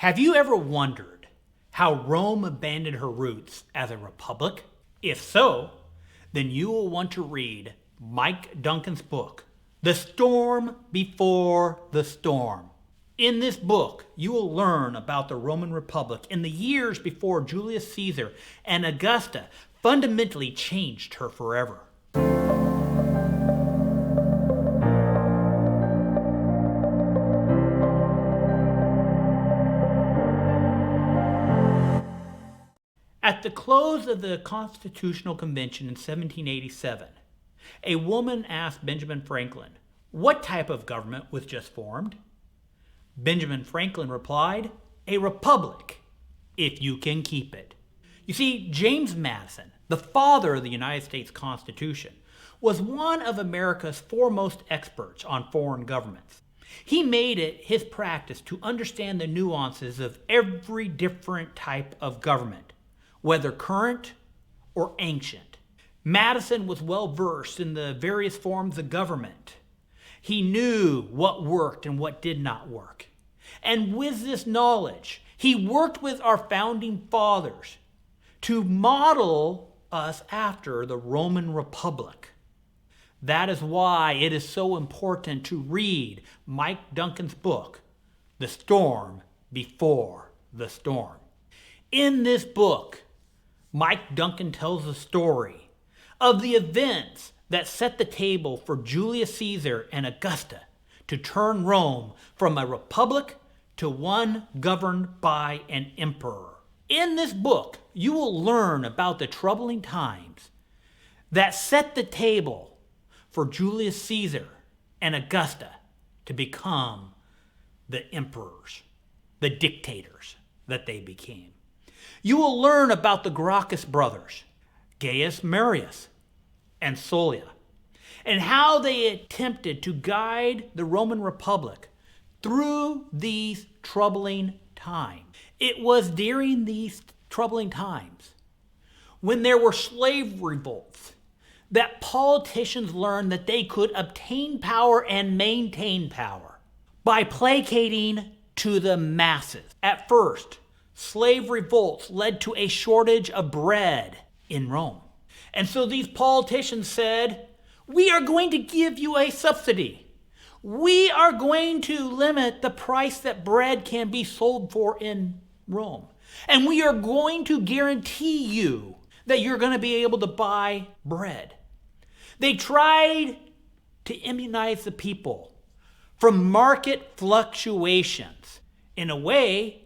Have you ever wondered how Rome abandoned her roots as a republic? If so, then you will want to read Mike Duncan's book, The Storm Before the Storm. In this book, you will learn about the Roman Republic in the years before Julius Caesar and Augusta fundamentally changed her forever. At the close of the Constitutional Convention in 1787, a woman asked Benjamin Franklin what type of government was just formed. Benjamin Franklin replied, "A republic, if you can keep it." You see, James Madison, the father of the United States Constitution, was one of America's foremost experts on foreign governments. He made it his practice to understand the nuances of every different type of government, whether current or ancient. Madison was well versed in the various forms of government. He knew what worked and what did not work. And with this knowledge, he worked with our founding fathers to model us after the Roman Republic. That is why it is so important to read Mike Duncan's book, The Storm Before the Storm. In this book, Mike Duncan tells the story of the events that set the table for Julius Caesar and Augusta to turn Rome from a republic to one governed by an emperor. In this book, you will learn about the troubling times that set the table for Julius Caesar and Augusta to become the emperors, the dictators that they became. You will learn about the Gracchus brothers, Gaius Marius and Sulla, and how they attempted to guide the Roman Republic through these troubling times. It was during these troubling times, when there were slave revolts, that politicians learned that they could obtain power and maintain power by placating to the masses. At first, slave revolts led to a shortage of bread in Rome. And so these politicians said, "We are going to give you a subsidy. We are going to limit the price that bread can be sold for in Rome. And we are going to guarantee you that you're going to be able to buy bread." They tried to immunize the people from market fluctuations. In a way,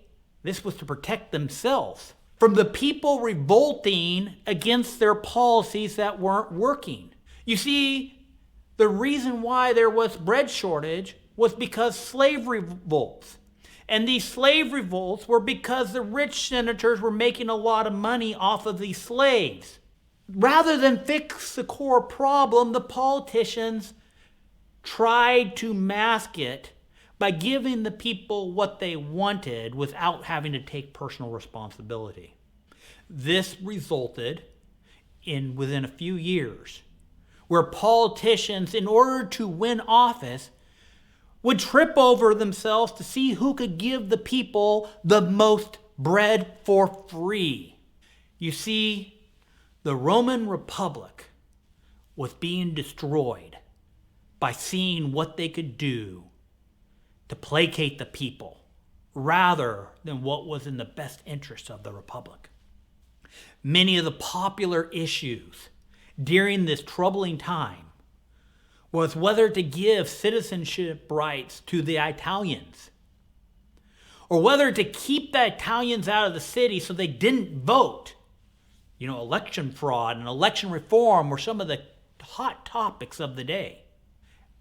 this was to protect themselves from the people revolting against their policies that weren't working. You see, the reason why there was bread shortage was because slave revolts. And these slave revolts were because the rich senators were making a lot of money off of these slaves. Rather than fix the core problem, the politicians tried to mask it by giving the people what they wanted without having to take personal responsibility. This resulted in, within a few years, where politicians, in order to win office, would trip over themselves to see who could give the people the most bread for free. You see, the Roman Republic was being destroyed by seeing what they could do to placate the people rather than what was in the best interest of the Republic. Many of the popular issues during this troubling time was whether to give citizenship rights to the Italians or whether to keep the Italians out of the city so they didn't vote. Election fraud and election reform were some of the hot topics of the day.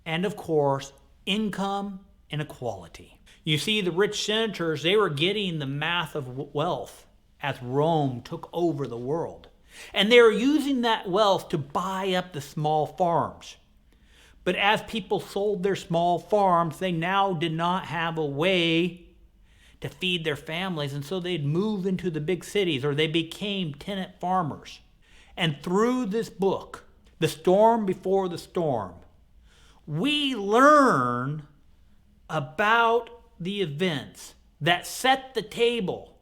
And of course, income inequality. You see, the rich senators, they were getting the mass of wealth as Rome took over the world. And they were using that wealth to buy up the small farms. But as people sold their small farms, they now did not have a way to feed their families, and so they'd move into the big cities, or they became tenant farmers. And through this book, The Storm Before the Storm, we learn about the events that set the table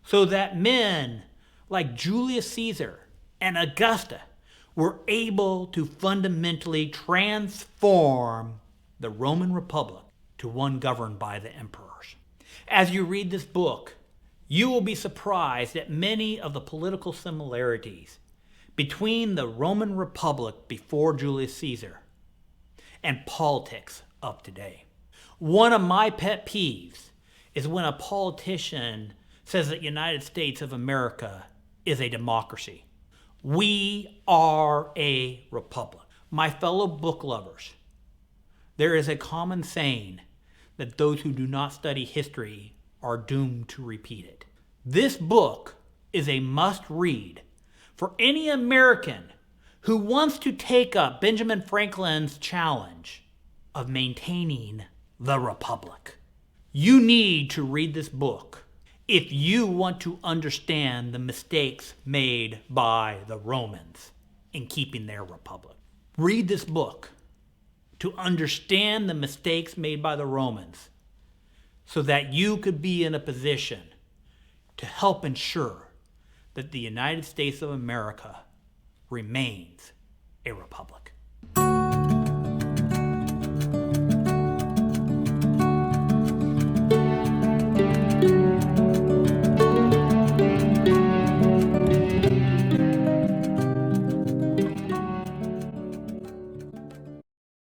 so that men like Julius Caesar and Augusta were able to fundamentally transform the Roman Republic to one governed by the emperors. As you read this book, you will be surprised at many of the political similarities between the Roman Republic before Julius Caesar and politics of today. One of my pet peeves is when a politician says that the United States of America is a democracy. We are a republic. My fellow book lovers, there is a common saying that those who do not study history are doomed to repeat it. This book is a must-read for any American who wants to take up Benjamin Franklin's challenge of maintaining the republic. You need to read this book if you want to understand the mistakes made by the Romans in keeping their republic. Read this book to understand the mistakes made by the Romans so that you could be in a position to help ensure that the United States of America remains a republic.